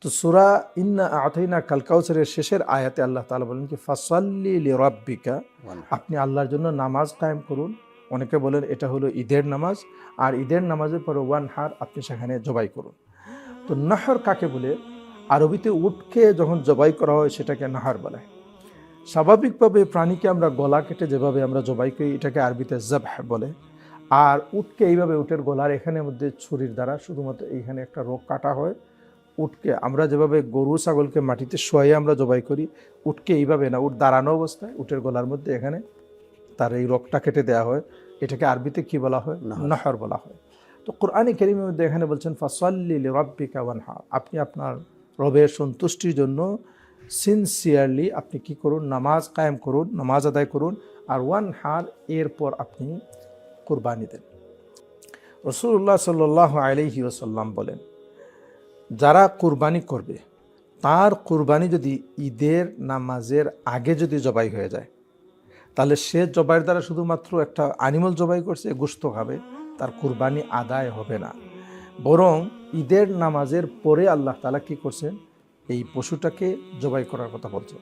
তো সূরা ইন্না আতাইনা কাল কাউসারের শেষের আয়াতে আল্লাহ তাআলা বলেন কি ফাসাল্লি লিরাব্বিকা, আপনি আল্লাহর জন্য নামাজ কায়েম করুন। অনেকে বলেন এটা হলো ঈদের নামাজ, আর ঈদের নামাজের পরে ওয়ানহার, আপনি সেখানে জবাই করুন। তো নাহর কাকে বলে? আরবিতে উটকে যখন জবাই করা হয় সেটাকে নাহর বলে। স্বাভাবিকভাবে প্রাণীকে আমরা গলা কেটে যেভাবে আমরা জবাই করি এটাকে আরবিতে জবহ বলে। আর উটকে এইভাবে উটের গলার এখানের মধ্যে ছুরির দ্বারা শুধুমাত্র এইখানে একটা রোগ কাটা হয়। উটকে আমরা যেভাবে গরু ছাগলকে মাটিতে শোয়াই আমরা জবাই করি, উটকে এইভাবে না, উট দাঁড়ানো অবস্থায় উটের গলার মধ্যে এখানে তার এই রোগটা কেটে দেওয়া হয়। এটাকে আরবিতে কি বলা হয়? নাহর বলা হয়। তো কোরআনে কারীমের মধ্যে এখানে বলছেন ফাসাল্লি লিরাব্বিকা ওয়ানহার, আপনি আপনার রবের সন্তুষ্টির জন্য সিনসিয়ারলি আপনি কি করুন? নামাজ কায়েম করুন, নামাজ আদায় করুন। আর ওয়ানহার, এরপর আপনি কুরবানি দেন। রাসূলুল্লাহ সাল্লাল্লাহু আলাইহি ওয়াসাল্লাম বলেন, যারা কুরবানি করবে তার কুরবানি যদি ঈদের নামাজের আগে যদি জবাই হয়ে যায়, তাহলে সে জবাইয়ের দ্বারা শুধুমাত্র একটা অ্যানিমাল জবাই করছে, গোশত খাবে, তার কুরবানি আদায় হবে না। বরং ঈদের নামাজের পরে আল্লাহ তাআলা কি করছেন? এই পশুটাকে জবাই করার কথা বলছেন।